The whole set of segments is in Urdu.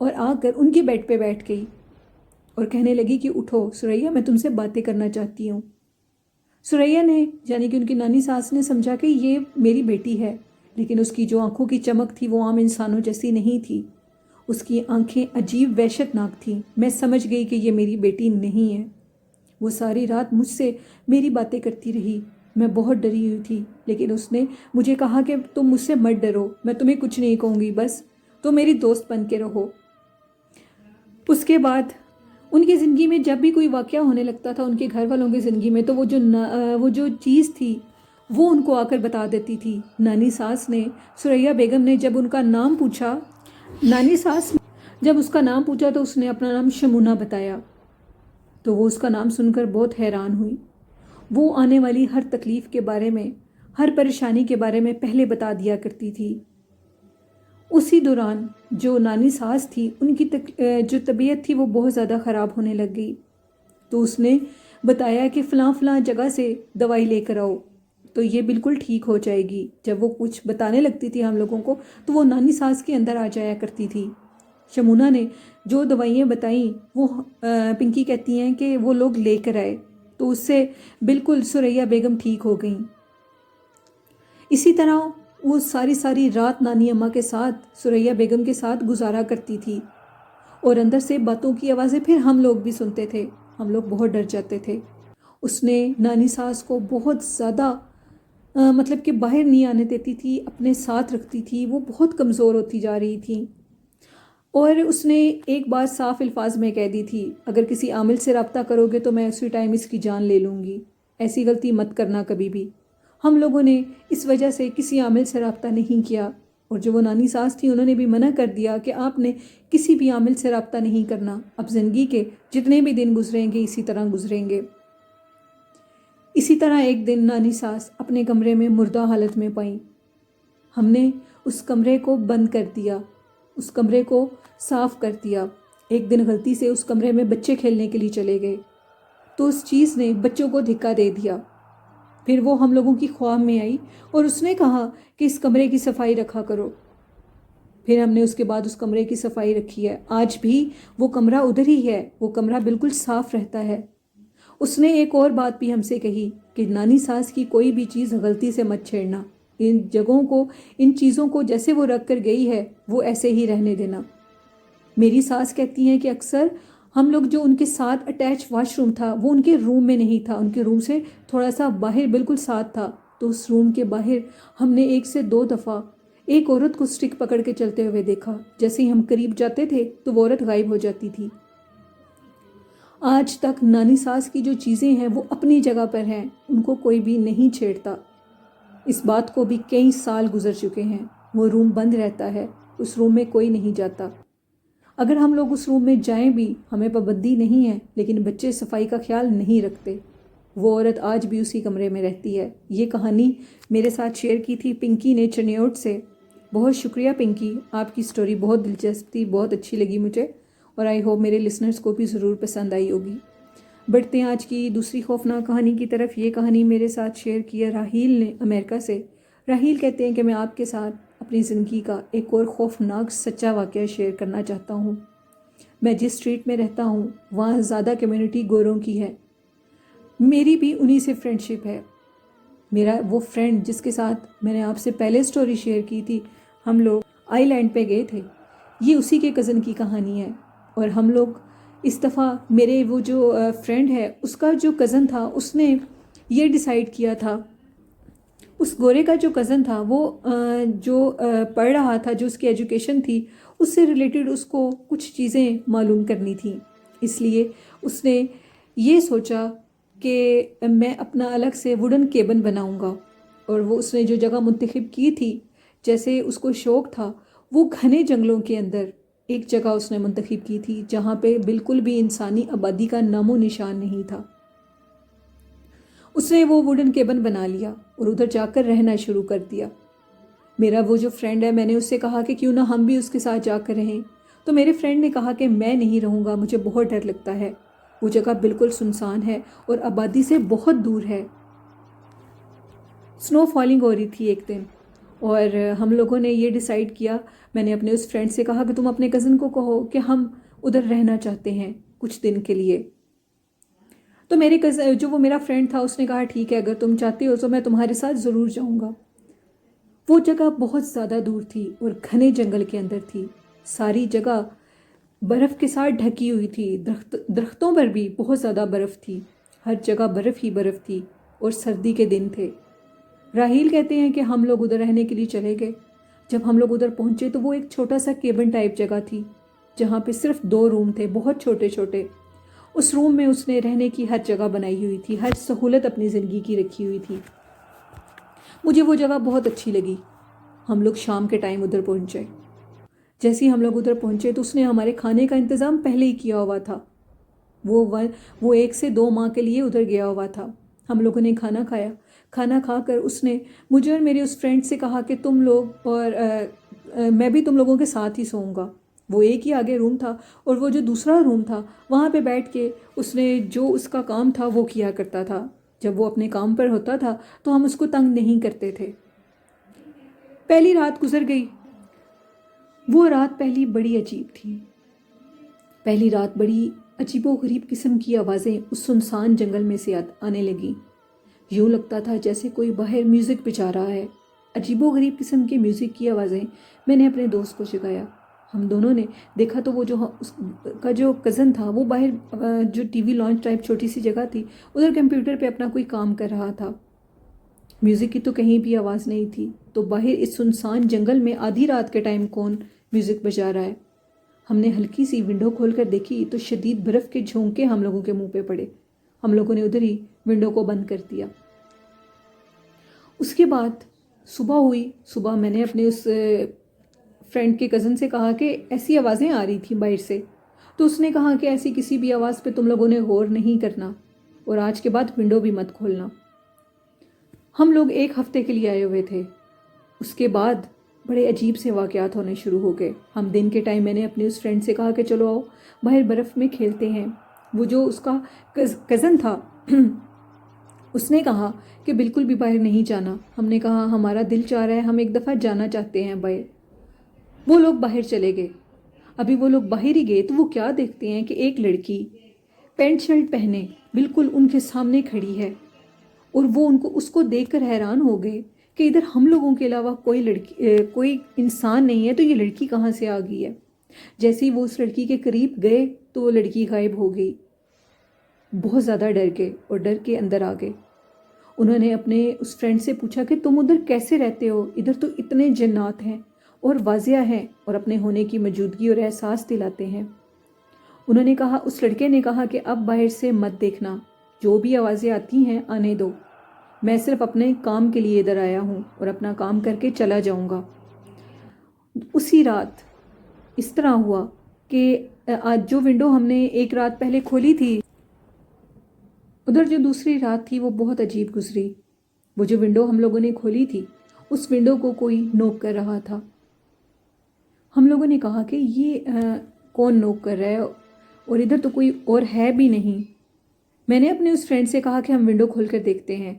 اور آ کر ان کے بیڈ پہ بیٹھ گئی اور کہنے لگی کہ اٹھو ثریا، میں تم سے باتیں کرنا چاہتی ہوں۔ ثریا نے یعنی کہ ان کی نانی ساس نے سمجھا کہ یہ میری بیٹی ہے، لیکن اس کی جو آنکھوں کی چمک تھی وہ عام انسانوں جیسی نہیں تھی۔ اس کی آنکھیں عجیب وحشت ناک تھیں۔ میں سمجھ گئی کہ یہ میری بیٹی نہیں ہے۔ وہ ساری رات مجھ سے میری باتیں کرتی رہی۔ میں بہت ڈری ہوئی تھی، لیکن اس نے مجھے کہا کہ تم مجھ سے مت ڈرو، میں تمہیں کچھ نہیں کہوں گی، بس تم میری دوست بن کے رہو۔ اس کے بعد ان کی زندگی میں جب بھی کوئی واقعہ ہونے لگتا تھا ان کے گھر والوں کی زندگی میں، تو وہ جو چیز تھی وہ ان کو آ کر بتا دیتی تھی۔ نانی ساس نے ثریا بیگم نے جب ان کا نام پوچھا، نانی ساس جب اس کا نام پوچھا تو اس نے اپنا نام شمونہ بتایا، تو وہ اس کا نام سن کر بہت حیران ہوئی۔ وہ آنے والی ہر تکلیف کے بارے میں، ہر پریشانی کے بارے میں پہلے بتا دیا کرتی تھی۔ اسی دوران جو نانی ساس تھی ان کی جو طبیعت تھی وہ بہت زیادہ خراب ہونے لگ گئی، تو اس نے بتایا کہ فلاں فلاں جگہ سے دوائی لے کر آؤ تو یہ بالکل ٹھیک ہو جائے گی۔ جب وہ کچھ بتانے لگتی تھی ہم لوگوں کو تو وہ نانی ساس کے اندر آ جایا کرتی تھی۔ شمونہ نے جو دوائیاں بتائیں وہ پنکی کہتی ہیں کہ وہ لوگ لے کر آئے تو اس سے بالکل ثریا بیگم ٹھیک ہو گئیں۔ اسی طرح وہ ساری رات نانی اماں کے ساتھ، ثریا بیگم کے ساتھ گزارا کرتی تھی، اور اندر سے باتوں کی آوازیں پھر ہم لوگ بھی سنتے تھے۔ ہم لوگ بہت ڈر جاتے تھے۔ اس نے نانی ساس کو بہت زیادہ مطلب کہ باہر نہیں آنے دیتی تھی، اپنے ساتھ رکھتی تھی۔ وہ بہت کمزور ہوتی جا رہی تھی، اور اس نے ایک بات صاف الفاظ میں کہہ دی تھی، اگر کسی عامل سے رابطہ کرو گے تو میں اسی ٹائم اس کی جان لے لوں گی، ایسی غلطی مت کرنا کبھی بھی۔ ہم لوگوں نے اس وجہ سے کسی عامل سے رابطہ نہیں کیا، اور جو وہ نانی ساس تھی انہوں نے بھی منع کر دیا کہ آپ نے کسی بھی عامل سے رابطہ نہیں کرنا، اب زندگی کے جتنے بھی دن گزریں گے اسی طرح گزریں گے۔ اسی طرح ایک دن نانی ساس اپنے کمرے میں مردہ حالت میں پائیں۔ ہم نے اس کمرے کو بند کر دیا، اس کمرے کو صاف کر دیا۔ ایک دن غلطی سے اس کمرے میں بچے کھیلنے کے لیے چلے گئے تو اس چیز نے بچوں کو دھکا دے دیا۔ پھر وہ ہم لوگوں کی خواب میں آئی اور اس نے کہا کہ اس کمرے کی صفائی رکھا کرو۔ پھر ہم نے اس کے بعد اس کمرے کی صفائی رکھی ہے۔ آج بھی وہ کمرہ ادھر ہی ہے، وہ کمرہ بالکل صاف رہتا ہے۔ اس نے ایک اور بات بھی ہم سے کہی کہ نانی ساس کی کوئی بھی چیز غلطی سے مت چھیڑنا، ان جگہوں کو، ان چیزوں کو جیسے وہ رکھ کر گئی ہے وہ ایسے ہی رہنے دینا۔ میری ساس کہتی ہیں کہ اکثر ہم لوگ جو ان کے ساتھ اٹیچ واش روم تھا وہ ان کے روم میں نہیں تھا، ان کے روم سے تھوڑا سا باہر بالکل ساتھ تھا، تو اس روم کے باہر ہم نے 1 سے 2 دفعہ ایک عورت کو سٹک پکڑ کے چلتے ہوئے دیکھا۔ جیسے ہی ہم قریب جاتے تھے تو وہ عورت غائب ہو جاتی تھی۔ آج تک نانی ساس کی جو چیزیں ہیں وہ اپنی جگہ پر ہیں، ان کو کوئی بھی نہیں چھیڑتا۔ اس بات کو بھی کئی سال گزر چکے ہیں۔ وہ روم بند رہتا ہے، اس روم میں کوئی نہیں جاتا۔ اگر ہم لوگ اس روم میں جائیں بھی ہمیں پابندی نہیں ہے، لیکن بچے صفائی کا خیال نہیں رکھتے۔ وہ عورت آج بھی اسی کمرے میں رہتی ہے۔ یہ کہانی میرے ساتھ شیئر کی تھی پنکی نے چنیوٹ سے۔ بہت شکریہ پنکی، آپ کی سٹوری بہت دلچسپ تھی، بہت اچھی لگی مجھے، اور آئی ہوپ میرے لسنرز کو بھی ضرور پسند آئی ہوگی۔ بڑھتے ہیں آج کی دوسری خوفناک کہانی کی طرف۔ یہ کہانی میرے ساتھ شیئر کی ہے راحیل نے امریکہ سے۔ راحیل کہتے ہیں کہ میں آپ کے ساتھ اپنی زندگی کا ایک اور خوفناک سچا واقعہ شیئر کرنا چاہتا ہوں۔ میں جس اسٹریٹ میں رہتا ہوں وہاں زیادہ کمیونٹی گوروں کی ہے۔ میری بھی انہی سے فرینڈ شپ ہے۔ میرا وہ فرینڈ جس کے ساتھ میں نے آپ سے پہلے سٹوری شیئر کی تھی، ہم لوگ آئی لینڈ پہ گئے تھے، یہ اسی کے کزن کی کہانی ہے۔ اور ہم لوگ اس دفعہ، میرے وہ جو فرینڈ ہے اس کا جو کزن تھا اس نے یہ ڈیسائیڈ کیا تھا، اس گورے کا جو کزن تھا وہ جو پڑھ رہا تھا، جو اس کی ایجوکیشن تھی اس سے ریلیٹڈ اس کو کچھ چیزیں معلوم کرنی تھیں، اس لیے اس نے یہ سوچا کہ میں اپنا الگ سے ووڈن کیبن بناؤں گا۔ اور وہ اس نے جو جگہ منتخب کی تھی، جیسے اس کو شوق تھا، وہ گھنے جنگلوں کے اندر ایک جگہ اس نے منتخب کی تھی جہاں پہ بالکل بھی انسانی آبادی کا نام و نشان نہیں تھا۔ اس نے وہ ووڈن کیبن بنا لیا اور ادھر جا کر رہنا شروع کر دیا۔ میرا وہ جو فرینڈ ہے، میں نے اس سے کہا کہ کیوں نہ ہم بھی اس کے ساتھ جا کر رہیں، تو میرے فرینڈ نے کہا کہ میں نہیں رہوں گا، مجھے بہت ڈر لگتا ہے، وہ جگہ بالکل سنسان ہے اور آبادی سے بہت دور ہے۔ سنو فالنگ ہو رہی تھی ایک دن، اور ہم لوگوں نے یہ ڈیسائیڈ کیا، میں نے اپنے اس فرینڈ سے کہا کہ تم اپنے کزن کو کہو کہ ہم ادھر رہنا چاہتے ہیں کچھ دن کے لیے۔ تو میرے کزن جو وہ میرا فرینڈ تھا اس نے کہا ٹھیک ہے، اگر تم چاہتے ہو تو میں تمہارے ساتھ ضرور جاؤں گا۔ وہ جگہ بہت زیادہ دور تھی اور گھنے جنگل کے اندر تھی، ساری جگہ برف کے ساتھ ڈھکی ہوئی تھی، درختوں پر بھی بہت زیادہ برف تھی، ہر جگہ برف ہی برف تھی اور سردی کے دن تھے۔ راہیل کہتے ہیں کہ ہم لوگ ادھر رہنے کے لیے چلے گئے۔ جب ہم لوگ ادھر پہنچے تو وہ ایک چھوٹا سا کیبن ٹائپ جگہ تھی جہاں پہ صرف 2 روم تھے، بہت چھوٹے چھوٹے۔ اس روم میں اس نے رہنے کی ہر جگہ بنائی ہوئی تھی، ہر سہولت اپنی زندگی کی رکھی ہوئی تھی۔ مجھے وہ جگہ بہت اچھی لگی۔ ہم لوگ شام کے ٹائم ادھر پہنچے۔ جیسے ہی ہم لوگ ادھر پہنچے تو اس نے ہمارے کھانے کا انتظام پہلے ہی کیا ہوا تھا۔ وہ 1 سے 2 ماہ کے لیے ادھر گیا ہوا تھا۔ ہم لوگوں نے کھانا کھایا۔ کھانا کھا کر اس نے مجھے اور میرے اس فرینڈ سے کہا کہ تم لوگ اور میں بھی تم لوگوں کے ساتھ ہی سوؤں گا۔ وہ ایک ہی آگے روم تھا اور وہ جو دوسرا روم تھا وہاں پہ بیٹھ کے اس نے جو اس کا کام تھا وہ کیا کرتا تھا۔ جب وہ اپنے کام پر ہوتا تھا تو ہم اس کو تنگ نہیں کرتے تھے۔ پہلی رات گزر گئی۔ وہ رات پہلی بڑی عجیب تھی۔ پہلی رات بڑی عجیب و غریب قسم کی آوازیں اس سنسان جنگل میں سے آنے لگیں۔ یوں لگتا تھا جیسے کوئی باہر میوزک بجا رہا ہے، عجیب و غریب قسم کے میوزک کی آوازیں۔ میں نے اپنے دوست کو جگایا۔ ہم دونوں نے دیکھا تو وہ اس کا جو کزن تھا وہ باہر جو ٹی وی لانچ ٹائپ چھوٹی سی جگہ تھی ادھر کمپیوٹر پہ اپنا کوئی کام کر رہا تھا۔ میوزک کی تو کہیں بھی آواز نہیں تھی، تو باہر اس سنسان جنگل میں آدھی رات کے ٹائم کون میوزک بجا رہا ہے؟ ہم نے ہلکی سی ونڈو کھول کر دیکھی تو شدید برف کے جھونکے ہم لوگوں کے منہ پہ پڑے۔ ہم لوگوں نے ادھر ہی ونڈو کو بند کر دیا۔ اس کے بعد صبح ہوئی۔ صبح میں نے اپنے اس فرینڈ کے کزن سے کہا کہ ایسی آوازیں آ رہی تھیں باہر سے، تو اس نے کہا کہ ایسی کسی بھی آواز پہ تم لوگوں نے غور نہیں کرنا اور آج کے بعد ونڈو بھی مت کھولنا۔ ہم لوگ 1 ہفتے کے لیے آئے ہوئے تھے۔ اس کے بعد بڑے عجیب سے واقعات ہونے شروع ہو گئے۔ ہم دن کے ٹائم میں نے اپنے اس فرینڈ سے کہا کہ چلو آؤ باہر برف میں کھیلتے ہیں۔ وہ جو اس کا کزن تھا اس نے کہا کہ بالکل بھی باہر نہیں جانا۔ ہم نے کہا ہمارا دل چاہ رہا ہے، ہم ایک دفعہ جانا چاہتے ہیں باہر۔ وہ لوگ باہر چلے گئے۔ ابھی وہ لوگ باہر ہی گئے تو وہ کیا دیکھتے ہیں کہ ایک لڑکی پینٹ شرٹ پہنے بالکل ان کے سامنے کھڑی ہے، اور وہ اس کو دیکھ کر حیران ہو گئے کہ ادھر ہم لوگوں کے علاوہ کوئی انسان نہیں ہے، تو یہ لڑکی کہاں سے آ گئی ہے؟ جیسے ہی وہ اس لڑکی کے قریب گئے تو وہ لڑکی غائب ہو گئی۔ بہت زیادہ ڈر گئے اور ڈر کے اندر آ گئے۔ انہوں نے اپنے اس فرینڈ سے پوچھا کہ تم ادھر کیسے رہتے ہو؟ ادھر تو اتنے جنات ہیں اور واضح ہیں اور اپنے ہونے کی موجودگی اور احساس دلاتے ہیں۔ انہوں نے کہا، اس لڑکے نے کہا کہ اب باہر سے مت دیکھنا، جو بھی آوازیں آتی ہیں آنے دو، میں صرف اپنے کام کے لیے ادھر آیا ہوں اور اپنا کام کر کے چلا جاؤں گا۔ اسی رات اس طرح ہوا کہ آج جو ونڈو ہم نے 1 رات پہلے کھولی تھی، ادھر جو دوسری رات تھی وہ بہت عجیب گزری۔ وہ جو ونڈو ہم لوگوں نے کھولی تھی اس ونڈو کو کوئی نوک کر رہا تھا۔ ہم لوگوں نے کہا کہ یہ کون نوک کر رہا ہے اور ادھر تو کوئی اور ہے بھی نہیں۔ میں نے اپنے اس فرینڈ سے کہا کہ ہم ونڈو کھول کر دیکھتے ہیں۔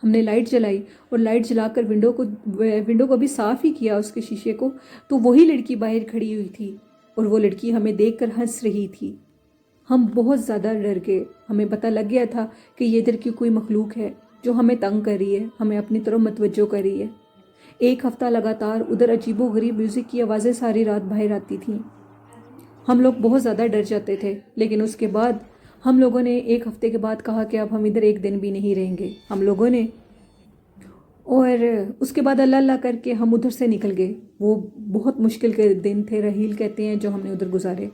ہم نے لائٹ جلائی اور لائٹ جلا کر ونڈو کو بھی صاف ہی کیا، اس کے شیشے کو، تو وہی لڑکی باہر کھڑی ہوئی تھی اور وہ لڑکی ہمیں دیکھ کر ہنس رہی تھی۔ ہم بہت زیادہ ڈر گئے۔ ہمیں پتہ لگ گیا تھا کہ یہ ادھر کی کوئی مخلوق ہے جو ہمیں تنگ کر رہی ہے، ہمیں اپنی طرف متوجہ کر رہی ہے۔ 1 ہفتہ لگاتار ادھر عجیب و غریب میوزک کی آوازیں ساری رات باہر آتی تھیں۔ ہم لوگ بہت زیادہ ڈر جاتے تھے، لیکن اس کے بعد ہم لوگوں نے 1 ہفتے کے بعد کہا کہ اب ہم ادھر 1 دن بھی نہیں رہیں گے ہم لوگوں نے، اور اس کے بعد اللہ اللہ کر کے ہم ادھر سے نکل گئے۔ وہ بہت مشکل کے دن تھے، رحیل کہتے ہیں، جو ہم نے ادھر گزارے۔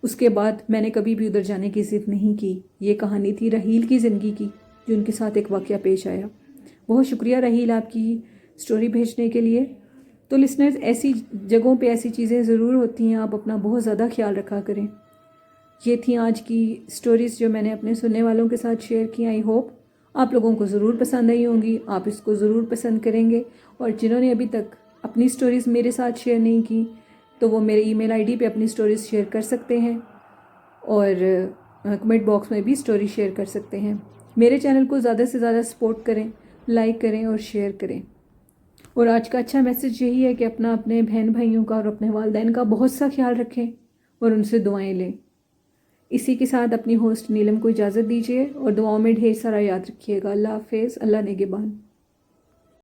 اس کے بعد میں نے کبھی بھی ادھر جانے کی ضد نہیں کی۔ یہ کہانی تھی رحیل کی زندگی کی، جو ان کے ساتھ ایک واقعہ پیش آیا۔ بہت شکریہ رحیل آپ کی سٹوری بھیجنے کے لیے۔ تو لسنرز، ایسی جگہوں پہ ایسی چیزیں ضرور ہوتی ہیں، آپ اپنا بہت زیادہ خیال رکھا کریں۔ یہ تھیں آج کی سٹوریز جو میں نے اپنے سننے والوں کے ساتھ شیئر کی۔ آئی ہوپ آپ لوگوں کو ضرور پسند آئی ہوں گی، آپ اس کو ضرور پسند کریں گے، اور جنہوں نے ابھی تک اپنی سٹوریز میرے ساتھ شیئر نہیں کی تو وہ میرے ای میل آئی ڈی پہ اپنی سٹوریز شیئر کر سکتے ہیں، اور کمنٹ باکس میں بھی سٹوری شیئر کر سکتے ہیں۔ میرے چینل کو زیادہ سے زیادہ سپورٹ کریں، لائک کریں اور شیئر کریں۔ اور آج کا اچھا میسج یہی ہے کہ اپنے بہن بھائیوں کا اور اپنے والدین کا بہت سا خیال رکھیں اور ان سے دعائیں لیں۔ اسی کے ساتھ اپنی ہوسٹ نیلم کو اجازت دیجیے اور دعاؤں میں ڈھیر سارا یاد رکھیے گا۔ اللہ حافظ، اللہ نگہبان۔